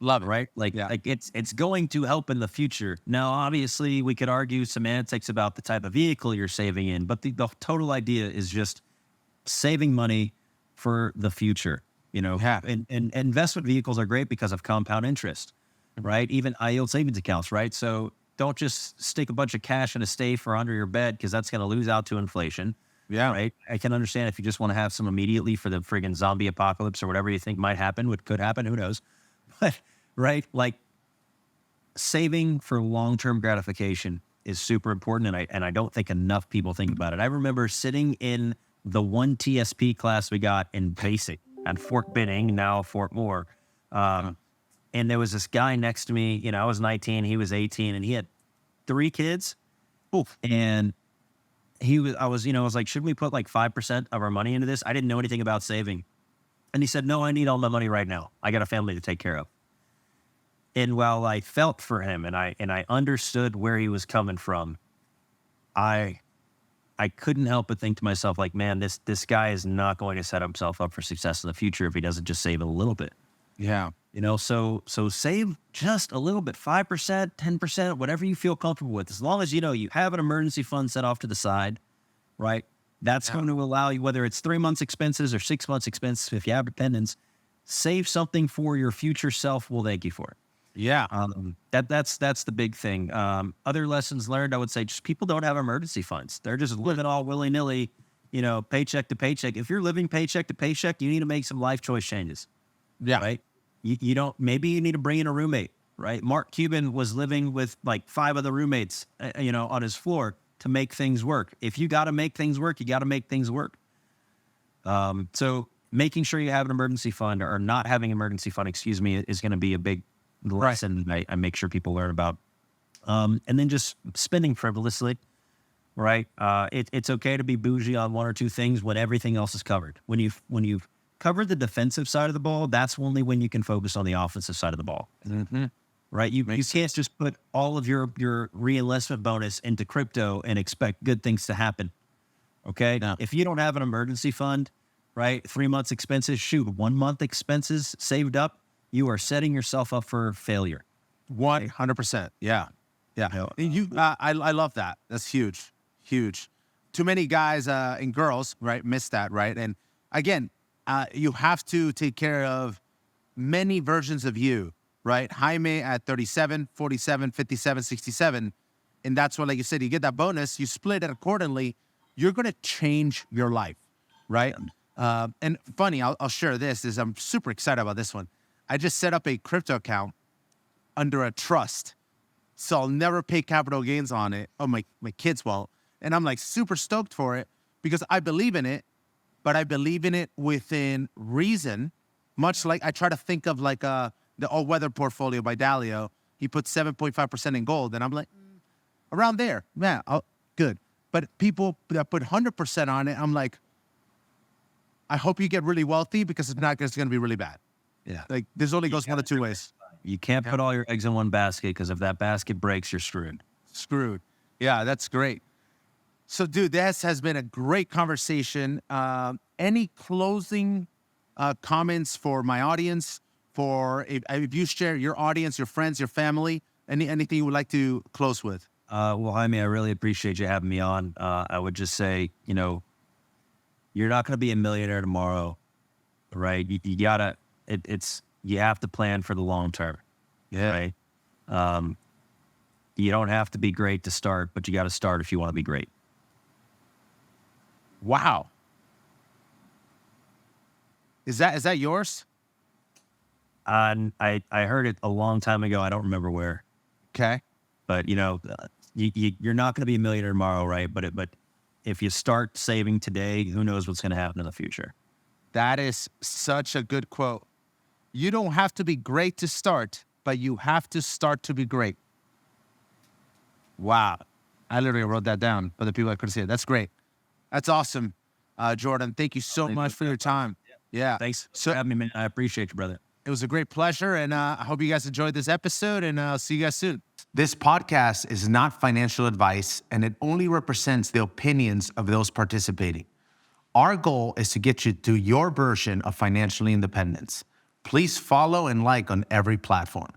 Love it. Right? Like it's going to help in the future. Now, obviously, we could argue semantics about the type of vehicle you're saving in, but the total idea is just saving money for the future. You know, and investment vehicles are great because of compound interest, right? Even high yield savings accounts, right? So don't just stick a bunch of cash in a safe or under your bed, because that's going to lose out to inflation. Yeah. Right. I can understand if you just want to have some immediately for the friggin' zombie apocalypse or whatever you think might happen, what could happen, who knows? But, right, like, saving for long-term gratification is super important, and I don't think enough people think about it. I remember sitting in the one TSP class we got in basic at Fort Benning, now Fort Moore, and there was this guy next to me. You know, I was 19, he was 18, and he had 3 kids. Oof. And I was like, should we put like 5% of our money into this? I didn't know anything about saving. And he said, no, I need all my money right now. I got a family to take care of. And while I felt for him and I understood where he was coming from, I couldn't help but think to myself, like, man, this guy is not going to set himself up for success in the future if he doesn't just save a little bit. Yeah. You know, so save just a little bit, 5%, 10%, whatever you feel comfortable with. As long as you know you have an emergency fund set off to the side, right? That's going to allow you, whether it's 3 months expenses or 6 months expenses, if you have dependents, save something for your future self. Will thank you for it. Yeah. That's the big thing. Other lessons learned, I would say, just people don't have emergency funds. They're just living all willy-nilly, you know, paycheck to paycheck. If you're living paycheck to paycheck, you need to make some life choice changes. Yeah. Right? You don't, maybe you need to bring in a roommate, right? Mark Cuban was living with like 5 other roommates, on his floor to make things work. If you got to make things work, you got to make things work. So making sure you have an emergency fund, or not having an emergency fund, is going to be a big lesson I make sure people learn about. And then just spending frivolously, right? It's okay to be bougie on 1 or 2 things when everything else is covered. When you've covered the defensive side of the ball, that's only when you can focus on the offensive side of the ball. Mm-hmm. Right? You can't just put all of your reinvestment bonus into crypto and expect good things to happen. Okay? No. If you don't have an emergency fund, right, 3 months expenses, 1 month expenses saved up, you are setting yourself up for failure. 100%. Yeah. Yeah. I love that. That's huge. Huge. Too many guys and girls, right, miss that, right? And again, you have to take care of many versions of you, right? Jaime at 37, 47, 57, 67. And that's what, like you said, you get that bonus, you split it accordingly, you're going to change your life, right? And funny, I'll share this, is I'm super excited about this one. I just set up a crypto account under a trust. So I'll never pay capital gains on it. Oh, my kids won't. And I'm like super stoked for it because I believe in it, but I believe in it within reason. Much like I try to think of like the all-weather portfolio by Dalio. He put 7.5% in gold. And I'm like, around there. Yeah, good. But people that put 100% on it, I'm like, I hope you get really wealthy, because if not, it's going to be really bad. Yeah. Like, this only goes 1 of 2 ways. You can't put all your eggs in one basket, because if that basket breaks, you're screwed. Screwed. Yeah, that's great. So, dude, this has been a great conversation. Any closing comments for my audience? For if you share your audience, your friends, your family, anything you would like to close with? Well, Jaime, I really appreciate you having me on. I would just say, you're not going to be a millionaire tomorrow, right? You gotta, you have to plan for the long term, Yeah. right? You don't have to be great to start, but you got to start if you want to be great. Wow. Is that yours? And I heard it a long time ago. I don't remember where, Okay. but you're not going to be a millionaire tomorrow, right? But if you start saving today, who knows what's going to happen in the future? That is such a good quote. You don't have to be great to start, but you have to start to be great. Wow. I literally wrote that down for the people that couldn't see it. That's great. That's awesome. Jordan, thank you so much for your time. Yeah. Thanks for having me, man. I appreciate you, brother. It was a great pleasure, and I hope you guys enjoyed this episode, and I'll see you guys soon. This podcast is not financial advice, and it only represents the opinions of those participating. Our goal is to get you to your version of financial independence. Please follow and like on every platform.